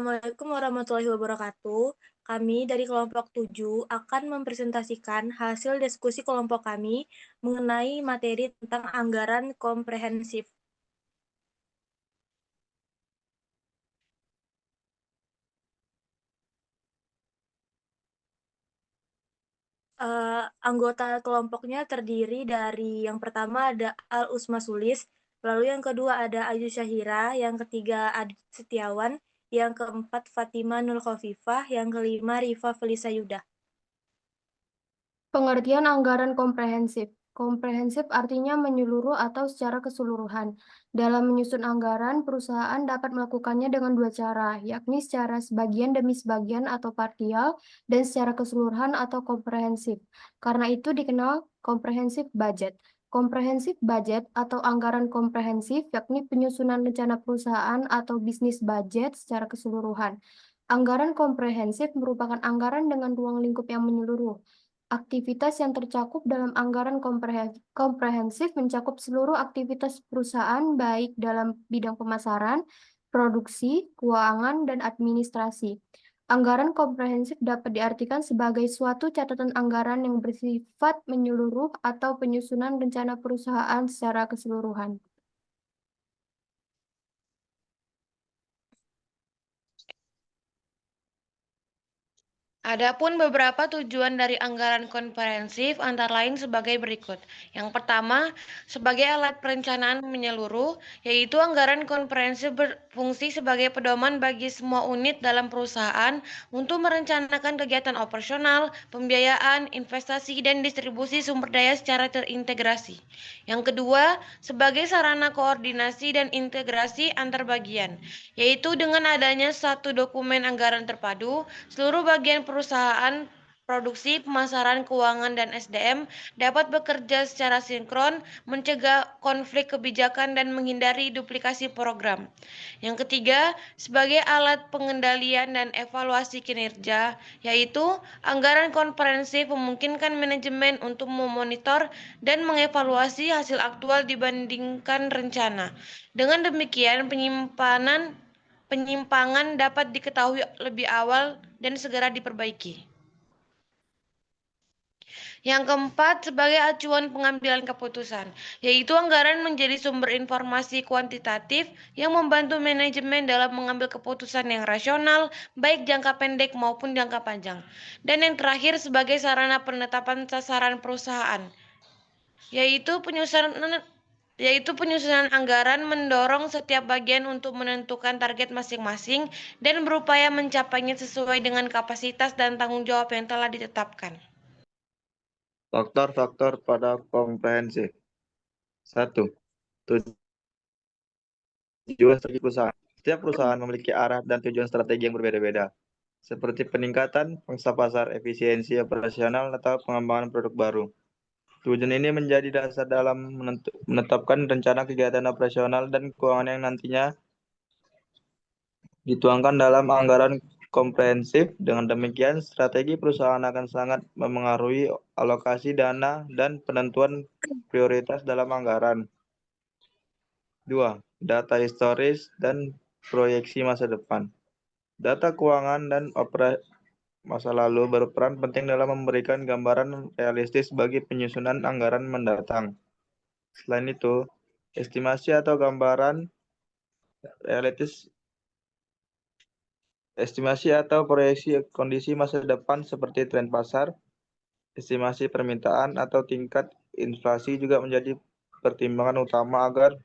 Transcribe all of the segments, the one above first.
Assalamualaikum warahmatullahi wabarakatuh. Kami dari kelompok 7 akan mempresentasikan hasil diskusi kelompok kami mengenai materi tentang anggaran komprehensif. Anggota kelompoknya terdiri dari yang pertama ada Al-Usma Sulis, lalu yang kedua ada Ayu Syahira, yang ketiga Adit Setiawan, yang keempat Fatima Nur Khofifah, yang kelima Rifa Felisa Yuda. Pengertian anggaran komprehensif. Komprehensif artinya menyeluruh atau secara keseluruhan. Dalam menyusun anggaran, perusahaan dapat melakukannya dengan dua cara, yakni secara sebagian demi sebagian atau parsial, dan secara keseluruhan atau komprehensif. Karena itu dikenal komprehensif budget. Komprehensif budget atau anggaran komprehensif yakni penyusunan rencana perusahaan atau bisnis budget secara keseluruhan. Anggaran komprehensif merupakan anggaran dengan ruang lingkup yang menyeluruh. Aktivitas yang tercakup dalam anggaran komprehensif mencakup seluruh aktivitas perusahaan, baik dalam bidang pemasaran, produksi, keuangan, dan administrasi. Anggaran komprehensif dapat diartikan sebagai suatu catatan anggaran yang bersifat menyeluruh atau penyusunan rencana perusahaan secara keseluruhan. Adapun beberapa tujuan dari anggaran komprehensif antara lain sebagai berikut. Yang pertama, sebagai alat perencanaan menyeluruh, yaitu anggaran komprehensif berfungsi sebagai pedoman bagi semua unit dalam perusahaan untuk merencanakan kegiatan operasional, pembiayaan, investasi, dan distribusi sumber daya secara terintegrasi. Yang kedua, sebagai sarana koordinasi dan integrasi antar bagian, yaitu dengan adanya satu dokumen anggaran terpadu, seluruh bagian perusahaan, produksi, pemasaran, keuangan, dan SDM dapat bekerja secara sinkron, mencegah konflik kebijakan, dan menghindari duplikasi program. Yang ketiga, sebagai alat pengendalian dan evaluasi kinerja, yaitu anggaran komprehensif memungkinkan manajemen untuk memonitor dan mengevaluasi hasil aktual dibandingkan rencana. Dengan demikian, penyimpangan dapat diketahui lebih awal dan segera diperbaiki. Yang keempat, sebagai acuan pengambilan keputusan, yaitu anggaran menjadi sumber informasi kuantitatif yang membantu manajemen dalam mengambil keputusan yang rasional, baik jangka pendek maupun jangka panjang. Dan yang terakhir, sebagai sarana penetapan sasaran perusahaan, yaitu penyusunan anggaran mendorong setiap bagian untuk menentukan target masing-masing dan berupaya mencapainya sesuai dengan kapasitas dan tanggung jawab yang telah ditetapkan. Faktor-faktor pada komprehensif. 1. Tujuan strategi perusahaan. Setiap perusahaan memiliki arah dan tujuan strategi yang berbeda-beda, seperti peningkatan pangsa pasar, efisiensi operasional, atau pengembangan produk baru. Tujuan ini menjadi dasar dalam menetapkan rencana kegiatan operasional dan keuangan yang nantinya dituangkan dalam anggaran komprehensif. Dengan demikian, strategi perusahaan akan sangat memengaruhi alokasi dana dan penentuan prioritas dalam anggaran. 2. Data historis dan proyeksi masa depan. Data keuangan dan masa lalu berperan penting dalam memberikan gambaran realistis bagi penyusunan anggaran mendatang. Selain itu, estimasi atau gambaran realistis estimasi atau proyeksi kondisi masa depan seperti tren pasar, estimasi permintaan, atau tingkat inflasi juga menjadi pertimbangan utama agar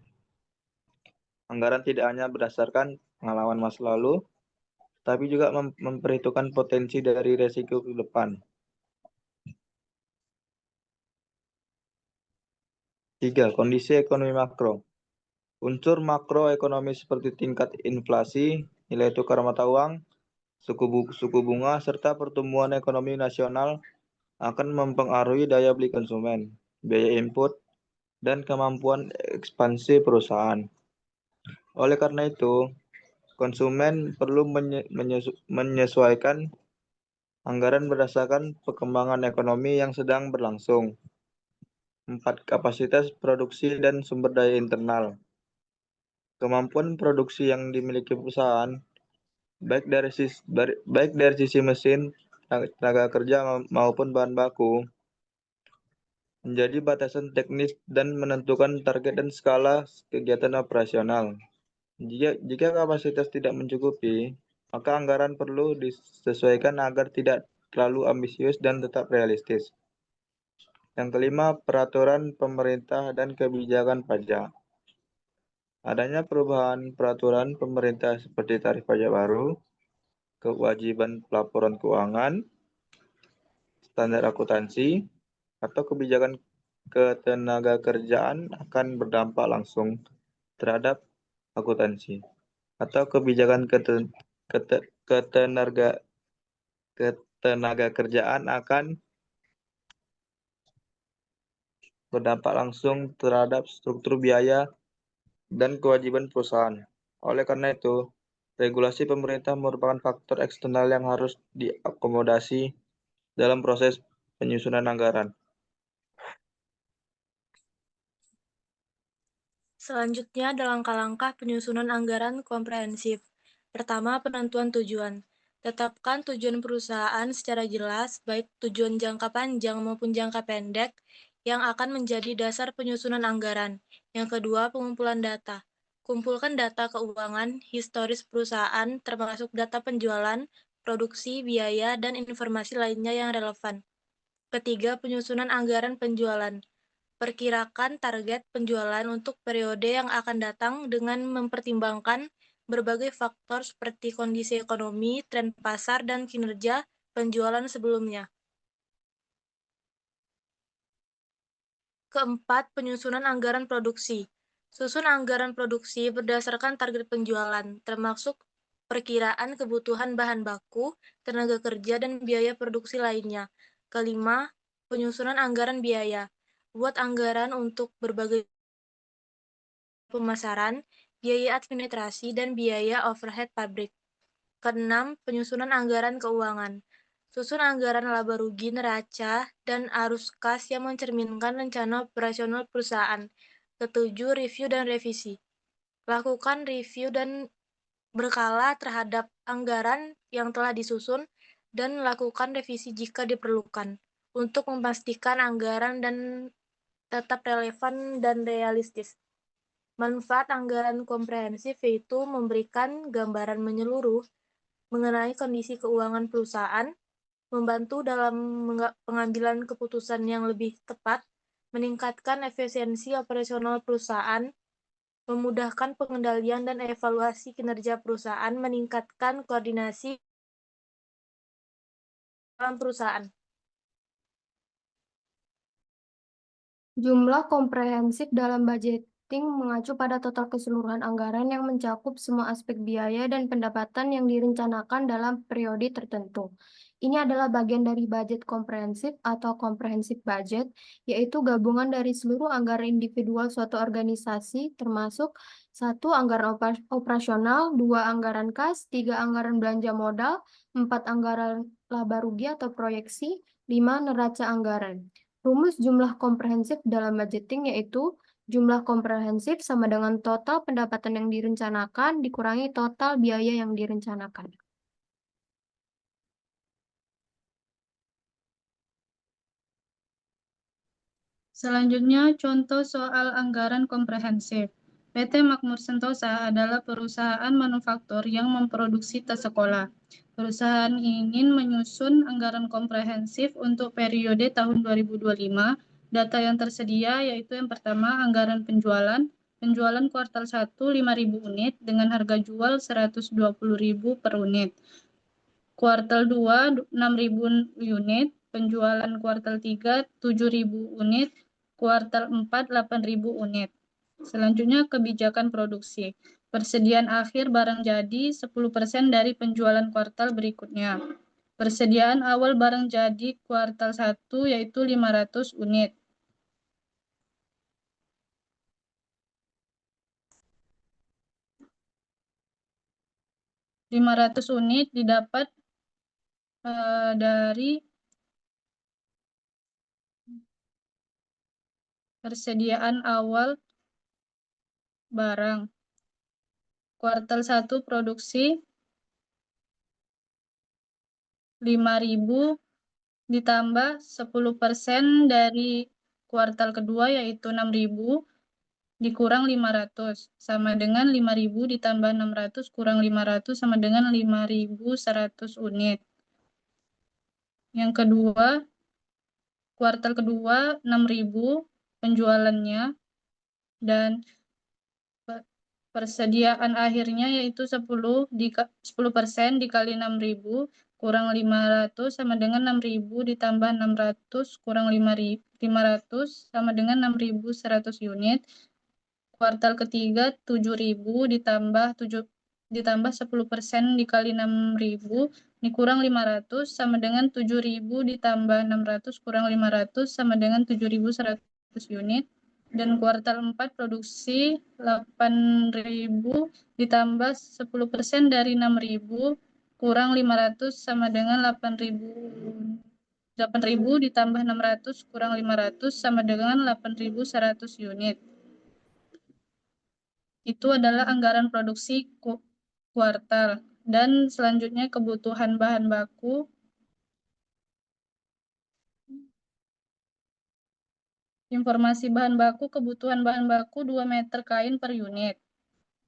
anggaran tidak hanya berdasarkan pengalaman masa lalu, tapi juga memperhitungkan potensi dari resiko ke depan. 3. Kondisi ekonomi makro. Unsur makroekonomi seperti tingkat inflasi, nilai tukar mata uang, suku bunga, serta pertumbuhan ekonomi nasional akan mempengaruhi daya beli konsumen, biaya input, dan kemampuan ekspansi perusahaan. Oleh karena itu, konsumen perlu menyesuaikan anggaran berdasarkan perkembangan ekonomi yang sedang berlangsung. 4. Kapasitas produksi dan sumber daya internal. Kemampuan produksi yang dimiliki perusahaan baik dari sisi mesin, tenaga kerja maupun bahan baku, menjadi batasan teknis dan menentukan target dan skala kegiatan operasional. Jika kapasitas tidak mencukupi, maka anggaran perlu disesuaikan agar tidak terlalu ambisius dan tetap realistis. Yang kelima, peraturan pemerintah dan kebijakan pajak. Adanya perubahan peraturan pemerintah seperti tarif pajak baru, kewajiban pelaporan keuangan, standar akuntansi, atau kebijakan ketenagakerjaan akan berdampak langsung terhadap akuntansi, atau kebijakan ketenagakerjaan akan berdampak langsung terhadap struktur biaya dan kewajiban perusahaan. Oleh karena itu, regulasi pemerintah merupakan faktor eksternal yang harus diakomodasi dalam proses penyusunan anggaran. Selanjutnya ada langkah-langkah penyusunan anggaran komprehensif. Pertama, penentuan tujuan. Tetapkan tujuan perusahaan secara jelas, baik tujuan jangka panjang maupun jangka pendek, yang akan menjadi dasar penyusunan anggaran. Yang kedua, pengumpulan data. Kumpulkan data keuangan, historis perusahaan, termasuk data penjualan, produksi, biaya, dan informasi lainnya yang relevan. Ketiga, penyusunan anggaran penjualan. Perkirakan target penjualan untuk periode yang akan datang dengan mempertimbangkan berbagai faktor seperti kondisi ekonomi, tren pasar, dan kinerja penjualan sebelumnya. Keempat, penyusunan anggaran produksi. Susun anggaran produksi berdasarkan target penjualan, termasuk perkiraan kebutuhan bahan baku, tenaga kerja, dan biaya produksi lainnya. Kelima, penyusunan anggaran biaya. Buat anggaran untuk berbagai pemasaran, biaya administrasi, dan biaya overhead pabrik. Keenam, penyusunan anggaran keuangan. Susun anggaran laba rugi, neraca, dan arus kas yang mencerminkan rencana operasional perusahaan. Ketujuh, review dan revisi. Lakukan review dan berkala terhadap anggaran yang telah disusun dan lakukan revisi jika diperlukan untuk memastikan anggaran dan tetap relevan dan realistis. Manfaat anggaran komprehensif yaitu memberikan gambaran menyeluruh mengenai kondisi keuangan perusahaan, membantu dalam pengambilan keputusan yang lebih tepat, meningkatkan efisiensi operasional perusahaan, memudahkan pengendalian dan evaluasi kinerja perusahaan, meningkatkan koordinasi dalam perusahaan. Jumlah komprehensif dalam budgeting mengacu pada total keseluruhan anggaran yang mencakup semua aspek biaya dan pendapatan yang direncanakan dalam periode tertentu. Ini adalah bagian dari budget komprehensif atau comprehensive budget, yaitu gabungan dari seluruh anggaran individual suatu organisasi, termasuk 1. Anggaran operasional, 2. Anggaran kas, 3. Anggaran belanja modal, 4. Anggaran laba rugi atau proyeksi, 5. Neraca anggaran. Rumus jumlah komprehensif dalam budgeting yaitu jumlah komprehensif sama dengan total pendapatan yang direncanakan dikurangi total biaya yang direncanakan. Selanjutnya, contoh soal anggaran komprehensif. PT Makmur Sentosa adalah perusahaan manufaktur yang memproduksi tas sekolah. Perusahaan ingin menyusun anggaran komprehensif untuk periode tahun 2025. Data yang tersedia yaitu yang pertama, anggaran penjualan. Penjualan kuartal 1 5.000 unit dengan harga jual 120.000 per unit. Kuartal 2 6.000 unit, penjualan kuartal 3 7.000 unit, kuartal 4 8.000 unit. Selanjutnya kebijakan produksi. Persediaan akhir barang jadi 10% dari penjualan kuartal berikutnya. Persediaan awal barang jadi kuartal 1 yaitu 500 unit. unit didapat dari persediaan awal barang. Kuartal 1 produksi 5.000 ditambah 10% dari kuartal kedua yaitu 6.000 dikurang 500 sama dengan 5.000 ditambah 600 kurang 500 sama dengan 5.100 unit. Yang kedua, kuartal kedua 6.000 penjualannya dan persediaan akhirnya yaitu 10% dikali 6.000 kurang 500 sama dengan 6.000 ditambah 600 kurang 500 sama dengan 6.100 unit. Kuartal ketiga 7.000 ditambah 10% dikali 6.000 dikurang 500 sama dengan 7.000 ditambah 600 kurang 500 sama dengan 7.100 unit. Dan kuartal 4 produksi 8.000 ditambah 10% dari 6.000 kurang 500 sama dengan 8.000 ditambah 600 kurang 500 sama dengan 8.100 unit. Itu adalah anggaran produksi kuartal. Dan selanjutnya kebutuhan bahan baku. Informasi bahan baku, kebutuhan bahan baku 2 meter kain per unit.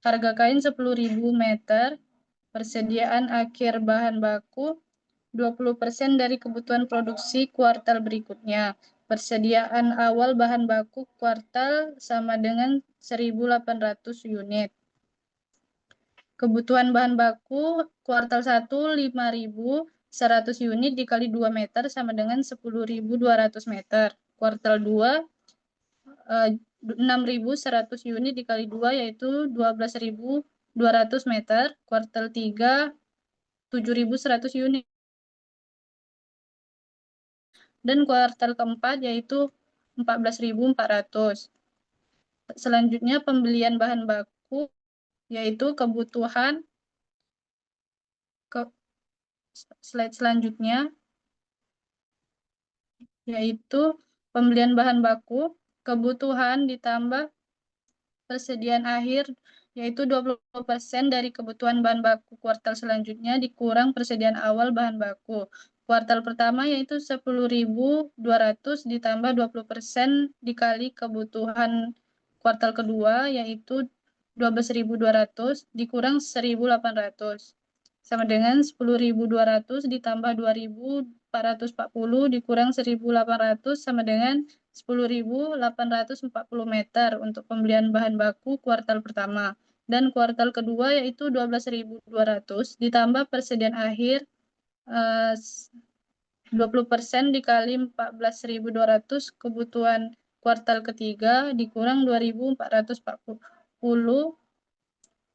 Harga kain 10.000 meter. Persediaan akhir bahan baku 20% dari kebutuhan produksi kuartal berikutnya. Persediaan awal bahan baku kuartal sama dengan 1.800 unit. Kebutuhan bahan baku kuartal 1 5.100 unit dikali 2 meter sama dengan 10.200 meter. Kuartal 2 6.100 unit dikali 2 yaitu 12.200 meter. Kuartal 3 7.100 unit. Dan kuartal keempat yaitu 14.400. Selanjutnya pembelian bahan baku yaitu kebutuhan slide selanjutnya yaitu pembelian bahan baku, kebutuhan ditambah persediaan akhir yaitu 20% dari kebutuhan bahan baku kuartal selanjutnya dikurang persediaan awal bahan baku. Kuartal pertama yaitu 10.200 ditambah 20% dikali kebutuhan kuartal kedua yaitu 12.200 dikurang 1.800 sama dengan 10.200 ditambah 2.440 dikurang 1.800 sama dengan 10.840 meter untuk pembelian bahan baku kuartal pertama. Dan kuartal kedua yaitu 12.200 ditambah persediaan akhir 20% dikali 14.200 kebutuhan kuartal ketiga dikurang 2.440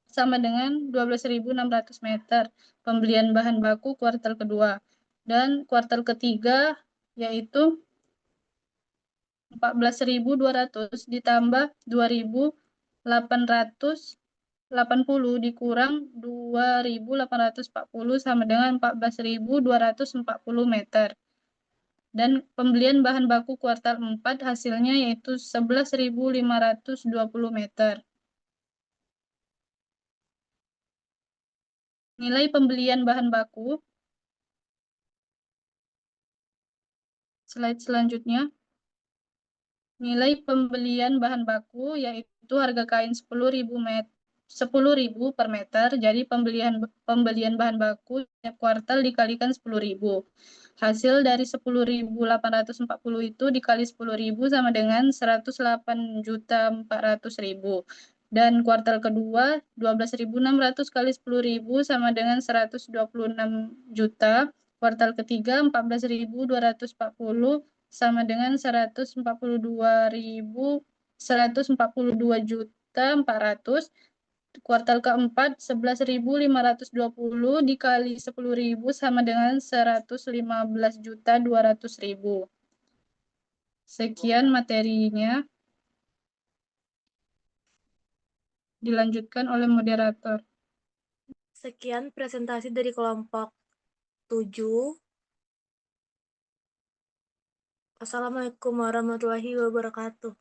sama dengan 12.600 meter pembelian bahan baku kuartal kedua. Dan kuartal ketiga yaitu 14.200 ditambah 2.880 dikurang 2.840 sama dengan 14.240 meter. Dan pembelian bahan baku kuartal 4 hasilnya yaitu 11.520 meter. Nilai pembelian bahan baku. Slide selanjutnya. Nilai pembelian bahan baku yaitu harga kain 10.000 per meter. Jadi pembelian bahan baku tiap kuartal dikalikan 10.000. Hasil dari 10.840 itu dikali 10.000 sama dengan 108.400.000. Dan kuartal kedua 12.600 kali 10.000 sama dengan 126 juta. Kuartal ketiga 14.240 sama dengan 142.400. Kuartal keempat 11.520 dikali 10.000 sama dengan 115.200.000. Sekian materinya. Dilanjutkan oleh moderator. Sekian presentasi dari kelompok 7. Assalamualaikum warahmatullahi wabarakatuh.